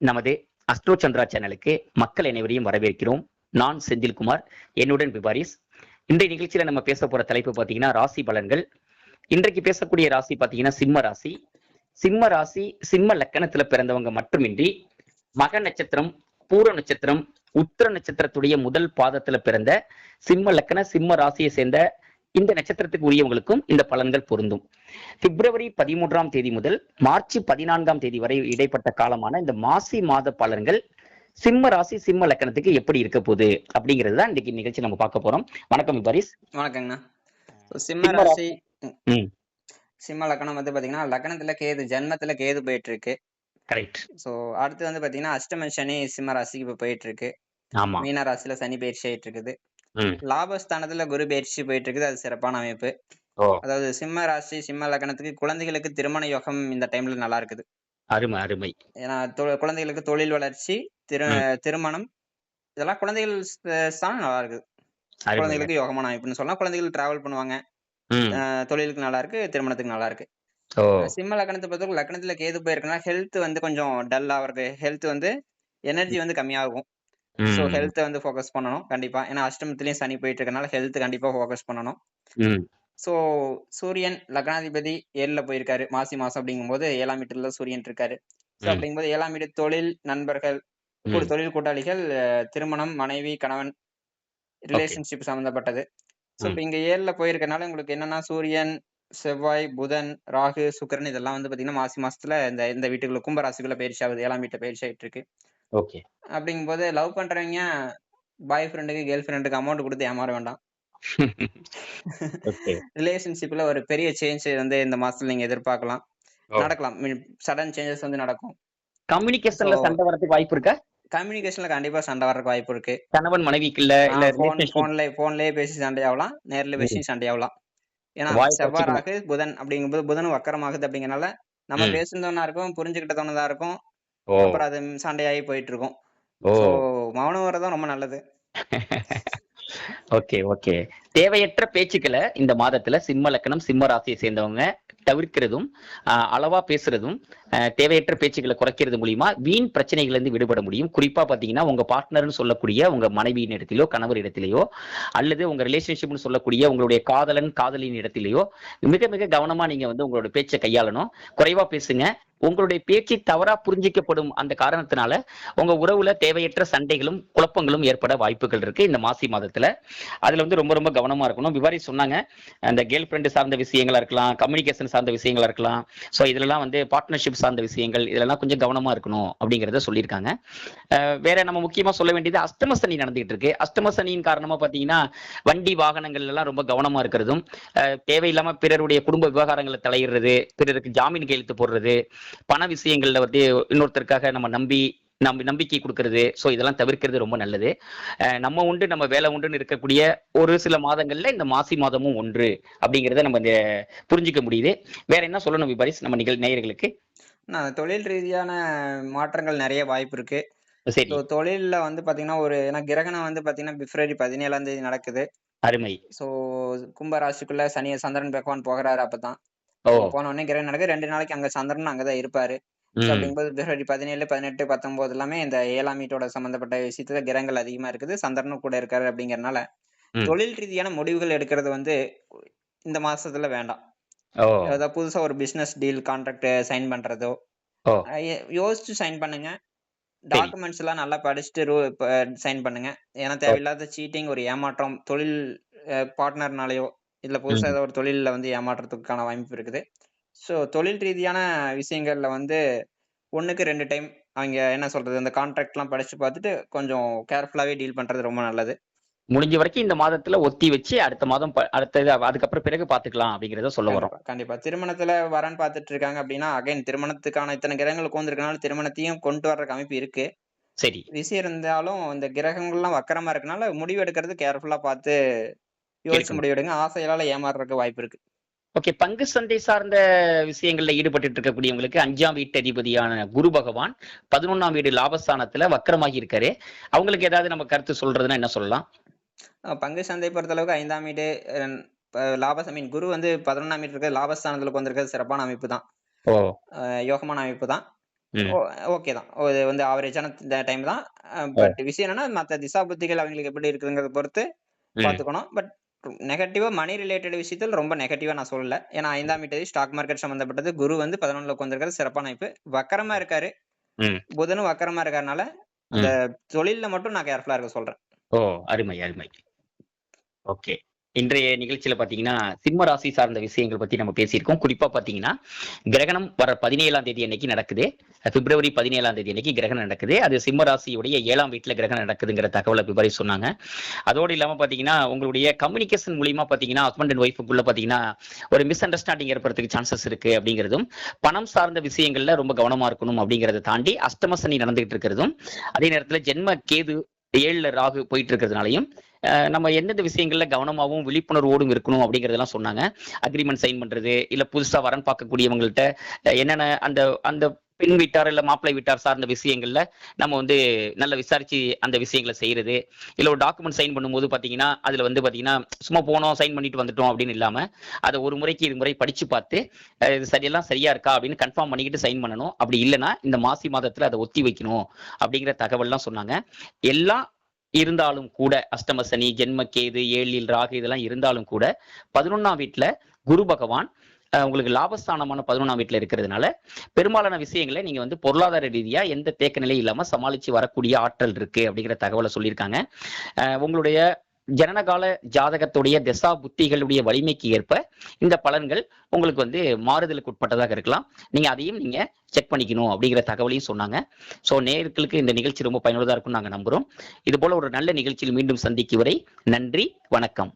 நமது அஸ்ட்ரோ சந்திரா சேனலுக்கு மக்கள் அனைவரையும் வரவேற்கிறோம். நான் செந்தில்குமார், என்னுடன் விபாரிஸ். இன்றைய நிகழ்ச்சியில நம்ம பேச போற தலைப்பு பாத்தீங்கன்னா ராசி பலன்கள். இன்றைக்கு பேசக்கூடிய ராசி பாத்தீங்கன்னா சிம்ம ராசி. சிம்ம ராசி சிம்ம லக்கணத்துல பிறந்தவங்க மட்டுமின்றி மக நட்சத்திரம், பூர நட்சத்திரம், உத்திர நட்சத்திரத்துடைய முதல் பாதத்துல பிறந்த சிம்ம லக்கண சிம்ம ராசியை சேர்ந்த இந்த நட்சத்திரத்துக்கு உரியவங்களுக்கும் இந்த பலன்கள் பொருந்தும். பிப்ரவரி 13ஆம் தேதி முதல் மார்ச் 14ஆம் தேதி வரை இடைப்பட்ட காலமான இந்த மாசி மாத பலன்கள் சிம்ம ராசி சிம்ம லக்கணத்துக்கு எப்படி இருக்க போகுது அப்படிங்கிறது தான் இன்னைக்கு நிகழ்ச்சி நம்ம பார்க்க போறோம். வணக்கம் விபாரிஸ். வணக்கங்கண்ணா. சிம்ம ராசி சிம்ம லக்கணம் வந்து பாத்தீங்கன்னா லக்கணத்துல கேது, ஜென்மத்துல கேது போயிட்டு இருக்கு. கரெக்ட். சோ அடுத்து வந்து பாத்தீங்கன்னா அஷ்டம சனி சிம்ம ராசிக்கு இப்ப போயிட்டு இருக்கு. ஆமா. மீன ராசியில சனி பயிற்சி ஆயிட்டு இருக்குது. லாபஸ்தானத்துல குரு பயிற்சி போயிட்டு இருக்குது. அது சிறப்பான அமைப்பு. அதாவது சிம்ம ராசி சிம்ம லக்கணத்துக்கு குழந்தைகளுக்கு திருமண யோகம் இந்த டைம்ல நல்லா இருக்குது. அருமை அருமை. ஏன்னா குழந்தைகளுக்கு தொழில் வளர்ச்சி, திருமணம் இதெல்லாம் குழந்தைகள் ஸ்தானம் நல்லா இருக்குது. குழந்தைகளுக்கு யோகமான அமைப்புன்னு சொல்லலாம். குழந்தைகள் டிராவல் பண்ணுவாங்க, தொழிலுக்கு நல்லா இருக்கு, திருமணத்துக்கு நல்லா இருக்கு. சிம்ம லக்கணத்தை பொறுத்தவரைக்கும் லக்கணத்துல கேது போயிருக்குன்னா ஹெல்த் வந்து கொஞ்சம் டல்லா இருக்கு. ஹெல்த் வந்து எனர்ஜி வந்து கம்மியாகும். சோ ஹெல்த் வந்து ஃபோக்கஸ் பண்ணணும் கண்டிப்பா. ஏன்னா அஷ்டமத்திலயும் சனி போயிட்டு இருக்கனால ஹெல்த் கண்டிப்பா ஃபோக்கஸ் பண்ணணும். சோ சூரியன் லக்னாதிபதி 7ல போயிருக்காரு மாசி மாசம் அப்படிங்கும்போது 7ஆம் வீட்டுல சூரியன் இருக்காரு. சோ அப்படிங்கும்போது 7ஆம் வீடு தொழில், நண்பர்கள், தொழில் கூட்டாளிகள், திருமணம், மனைவி, கணவன், ரிலேஷன்ஷிப் சம்பந்தப்பட்டது. சோ இப்ப இங்க 7ல போயிருக்கனால உங்களுக்கு என்னன்னா சூரியன், செவ்வாய், புதன், ராகு, சுக்கிரன் இதெல்லாம் வந்து பாத்தீங்கன்னா மாசி மாசத்துல இந்த வீட்டுக்குள்ள கும்பராசிக்குள்ள பயிற்சி ஆகுது. 7ஆம் வீட்டை பயிற்சி ஆயிட்டு இருக்கு. அப்படிங்கும்போது லவ் பண்றவங்க பாய் ஃப்ரெண்டுக்கு கேர்ள் ஃப்ரெண்டுக்கு அமௌண்ட் கொடுத்து ஏமாற வேண்டாம். ரிலேஷன்ஷிப்ல ஒரு பெரிய சேஞ்ச் வந்து இந்த மாசத்துல நீங்க எதிர்பார்க்கலாம். நடக்கலாம். சடன் சேஞ்சஸ் வந்து நடக்கும். கம்யூனிகேஷன்ல சண்டை வரதுக்கு வாய்ப்பு இருக்கா? கம்யூனிகேஷன்ல கண்டிப்பா சண்டை வரதுக்கு வாய்ப்பு இருக்கு. கணவன் மனைவிக்கு இல்ல போன்லயே பேசி சண்டையாகலாம், நேர்ல பேசி சண்டையாகலாம். ஏன்னா செவ்வாய் ராகு புதன் அப்படிங்கும்போது புதன் வக்கரமாகுது அப்படிங்கறனால நம்ம பேசுனதா இருக்கும், புரிஞ்சுக்கிட்டதா இருக்கும். அப்புறம் அது சண்டையாகி போயிட்டு இருக்கும். சோ மௌனம் வரதான் ரொம்ப நல்லது. Okay okay. தேவையற்ற பேச்சுக்களை இந்த மாதத்துல சிம்ம லக்கணம் சிம்ம ராசியை சேர்ந்தவங்க தவிர்க்கிறதும், அளவா பேசுறதும், தேவையற்ற பேச்சுக்களை குறைக்கிறது மூலியமா வீண் பிரச்சனைகள் இருந்து விடுபட முடியும். குறிப்பா பாத்தீங்கன்னா உங்க பார்ட்னர்னு சொல்லக்கூடிய உங்க மனைவியின் இடத்திலோ கணவர் இடத்திலேயோ அல்லது உங்க ரிலேஷன்ஷிப்னு சொல்லக்கூடிய உங்களுடைய காதலன் காதலின் இடத்திலேயோ மிக மிக கவனமா நீங்க வந்து உங்களோட பேச்சை கையாளணும். குறைவா பேசுங்க. உங்களுடைய பேச்சு தவறா புரிஞ்சிக்கப்படும் அந்த காரணத்தினால உங்க உறவுல தேவையற்ற சண்டைகளும் குழப்பங்களும் ஏற்பட வாய்ப்புகள் இருக்கு இந்த மாசி மாதத்துல. அதுல வந்து ரொம்ப ரொம்ப கவனமா இருக்கணும். விவாரி சொன்னாங்க அந்த கேர்ள் ஃப்ரெண்ட் சார்ந்த விஷயங்களா இருக்கலாம், கம்யூனிகேஷன் சார்ந்த விஷயங்களா இருக்கலாம். ஸோ இதெல்லாம் வந்து பார்ட்னர்ஷிப் சார்ந்த விஷயங்கள், இதெல்லாம் கொஞ்சம் கவனமா இருக்கணும் அப்படிங்கிறத சொல்லியிருக்காங்க. வேற நம்ம முக்கியமா சொல்ல வேண்டியது அஷ்டம சனி நடந்துகிட்டு இருக்கு. அஷ்டம சனியின் காரணமா பாத்தீங்கன்னா வண்டி வாகனங்கள் எல்லாம் ரொம்ப கவனமா இருக்கிறதும், தேவையில்லாம பிறருடைய குடும்ப விவகாரங்களை தலையிடுறது, பிறருக்கு ஜாமீன் கையெழுத்து போடுறது, பண விஷயங்கள்ல வந்து இன்னொருத்தருக்காக நம்ம நம்பிக்கை கொடுக்கறது, சோ இதெல்லாம் தவிர்க்கிறது ரொம்ப நல்லது. நம்ம உண்டு நம்ம வேலை உண்டுன்னு இருக்கக்கூடிய ஒரு சில மாதங்கள்ல இந்த மாசி மாதமும் ஒன்று அப்படிங்கறத நம்ம புரிஞ்சுக்க முடியுது. வேற என்ன சொல்லணும் விபாரிஸ் நம்ம நேயர்களுக்கு? தொழில் ரீதியான மாற்றங்கள் நிறைய வாய்ப்பு இருக்கு. தொழில்ல வந்து பாத்தீங்கன்னா ஏன்னா கிரகணம் வந்து பாத்தீங்கன்னா பிப்ரவரி 17ஆம் தேதி நடக்குது. அருமை. சோ கும்ப ராசிக்குள்ள சந்திரன் பகவான் போகிறாரு. அப்பதான் போன உடனே கிரகணம் நடக்குது. 2 நாளைக்கு அங்க சந்திரன் அங்கதான் இருப்பாரு. அப்படிங்கும்போது பிப்ரவரி 17, 18, 19 எல்லாமே இந்த 7ஆம் வீட்டோட சம்பந்தப்பட்ட விஷயத்துல கிரகங்கள் அதிகமா இருக்குது. சந்திரனும் கூட இருக்காரு அப்படிங்கறதுனால தொழில் ரீதியான முடிவுகள் எடுக்கிறது வந்து இந்த மாசத்துல வேண்டாம். ஏதாவது புதுசா ஒரு பிசினஸ் டீல் கான்ட்ராக்ட் சைன் பண்றதோ யோசிச்சு சைன் பண்ணுங்க. டாக்குமெண்ட்ஸ் எல்லாம் நல்லா படிச்சுட்டு சைன் பண்ணுங்க. ஏன்னா தேவையில்லாத சீட்டிங், ஒரு ஏமாற்றம் தொழில் பார்ட்னர்னாலயோ இல்ல புதுசா ஏதோ ஒரு தொழில வந்து ஏமாற்றத்துக்கான வாய்ப்பு இருக்குது. சோ தொழில் ரீதியான விஷயங்கள்ல வந்து 1க்கு 2 டைம் அவங்க என்ன சொல்றது அந்த கான்ட்ராக்ட் எல்லாம் படிச்சு பார்த்துட்டு கொஞ்சம் கேர்ஃபுல்லாவே டீல் பண்றது ரொம்ப நல்லது. முடிஞ்ச வரைக்கும் இந்த மாதத்துல ஒத்தி வச்சு அடுத்த மாதம் அடுத்தது அதுக்கப்புறம் பிறகு பாத்துக்கலாம் அப்படிங்கறத சொல்ல வரோம். கண்டிப்பா திருமணத்துல வரன் பார்த்துட்டு இருக்காங்க அப்படின்னா அகைன் திருமணத்துக்கான இத்தனை கிரகங்கள் உட்கார்ந்துருக்கனால திருமணத்தையும் கொண்டு வர்றதுக்கு அமைப்பு இருக்கு. சரி. விஷயம் இருந்தாலும் இந்த கிரகங்கள்லாம் வக்கரமா இருக்கனால முடிவு எடுக்கிறது கேர்ஃபுல்லா பார்த்து யோசிச்சு முடிவு எடுங்க. ஆசையால ஏமாறுறதுக்கு வாய்ப்பு இருக்கு. ஓகே. பங்கு சந்தை சார்ந்த விஷயங்கள்ல ஈடுபட்டு இருக்கக்கூடியவங்களுக்கு 5ஆம் வீட்டு அதிபதியான குரு பகவான் 11ஆம் வீடு லாபஸ்தானத்துல வக்கரமாகி இருக்காரு. அவங்களுக்கு ஏதாவது நம்ம கருத்து சொல்றதுன்னா என்ன சொல்லலாம்? பங்கு சந்தை பொறுத்த அளவுக்கு 5ஆம் வீடு குரு வந்து 11ஆம் வீடு இருக்க லாபஸ்தானத்துல வந்திருக்கிறது சிறப்பான அமைப்பு தான். யோகமான அமைப்பு தான். ம். ஓகே தான். இது வந்து ஆவரேஜான டைம் தான். ஓ. பட் விஷயம் என்னன்னா, மத்த திசா புத்திகள் அவங்களுக்கு எப்படி இருக்குதுங்கிறத பொறுத்து ம். பார்த்துக்கணும். பட் நெகட்டிவா மனி ரிலேட்டட் விஷயத்தில் ரொம்ப நெகட்டிவா நான் சொல்லல. ஏன்னா 5ஆம் வீட்டதி ஸ்டாக் மார்க்கெட் சம்மந்தப்பட்டது. குரு வந்து 11ல உட்கார்ந்திருக்காரு. சிறப்பான அமைப்பு. வக்கரமா இருக்காரு. ம். புதனும் வக்கரமா இருக்கறனால, அந்த ம். தொழில்ல மட்டும் நான் கேர்ஃபுல்லா இருக்க சொல்றேன். ஓ! அருமை, அருமை. ஓகே. இன்றைய நிகழ்ச்சியில பார்த்தீங்கன்னா, சிம்ம ராசி சார்ந்த விஷயங்கள் பத்தி நம்ம பேசியிருக்கோம். குறிப்பா பார்த்தீங்கன்னா, கிரகணம் வர 17ஆம் தேதி அன்னைக்கு நடக்குது. பிப்ரவரி 17ஆம் தேதி அன்னைக்கு கிரகணம் நடக்குது. அது சிம்ம ராசியுடைய 7ஆம் வீட்ல கிரகணம் நடக்குதுங்கிற தகவல விபரி சொன்னாங்க. அதோடு இல்லாம பார்த்தீங்கன்னா, உங்களுடைய கம்யூனிகேஷன் மூலியமா பார்த்தீங்கன்னா, ஹஸ்பண்ட் அண்ட் ஒய்ஃப்க்குள்ள பார்த்தீங்கன்னா, ஒரு மிஸ் அண்டர்ஸ்டாண்டிங் ஏற்படுறதுக்கு சான்சஸ் இருக்கு அப்படிங்கிறதும், பணம் சார்ந்த விஷயங்கள்ல ரொம்ப கவனமா இருக்கணும் அப்படிங்கிறத தாண்டி, அஷ்டம சனி நடந்துகிட்டு இருக்கிறதும், அதே நேரத்துல ஜென்ம கேது 7ல ராகு போயிட்டு இருக்கிறதுனாலையும், நம்ம எந்தெந்த விஷயங்கள்ல கவனமாவும், விழிப்புணர்வோடும் இருக்கணும் அப்படிங்கிறதெல்லாம் சொன்னாங்க. அக்ரீமெண்ட் சைன் பண்றது, இல்ல புதுசா வரன் பார்க்கக்கூடியவங்கள்ட்ட என்னென்ன அந்த அந்த பெண் வீட்டார் இல்ல மாப்பிள்ளை வீட்டார் சார்ந்த விஷயங்கள்ல நம்ம வந்து நல்லா விசாரிச்சு அந்த விஷயங்களை செய்யறது. இல்ல ஒரு டாக்குமெண்ட் சைன் பண்ணும்போது பாத்தீங்கன்னா, அதுல வந்து பாத்தீங்கன்னா சும்மா போனோம் சைன் பண்ணிட்டு வந்துட்டோம் அப்படின்னு இல்லாம, அதை ஒரு முறைக்கு இருமுறை படிச்சு பார்த்து இது சரியெல்லாம் சரியா இருக்கா அப்படின்னு கன்ஃபார்ம் பண்ணிக்கிட்டு சைன் பண்ணணும். அப்படி இல்லைன்னா இந்த மாசி மாதத்துல அதை ஒத்தி வைக்கணும் அப்படிங்கிற தகவல்லாம் சொன்னாங்க. எல்லாம் இருந்தாலும் கூட அஷ்டம சனி, ஜென்ம கேது, ஏழில் ராகு இதெல்லாம் இருந்தாலும் கூட 11ஆம் வீட்டுல குரு பகவான் உங்களுக்கு லாபஸ்தானமான 11ஆம் வீட்டுல இருக்கிறதுனால பெரும்பாலான விஷயங்களை நீங்க வந்து பொருளாதார ரீதியா எந்த தேக்க நிலையும் இல்லாம சமாளிச்சு வரக்கூடிய ஆற்றல் இருக்கு அப்படிங்கிற தகவலை சொல்லியிருக்காங்க. உங்களுடைய ஜனனகால ஜாதகத்துடைய திசா புத்திகளுடைய வலிமைக்கு ஏற்ப இந்த பலன்கள் உங்களுக்கு வந்து மாறுதலுக்கு உட்பட்டதாக இருக்கலாம். நீங்க அதையும் நீங்க செக் பண்ணிக்கணும் அப்படிங்கிற தகவலையும் சொன்னாங்க. சோ நேயர்களுக்கு இந்த நிகழ்ச்சி ரொம்ப பயனுள்ளதா இருக்கும்னு நாங்க நம்புறோம். இது போல ஒரு நல்ல நிகழ்ச்சியில் மீண்டும் சந்திக்கும் வரை நன்றி, வணக்கம்.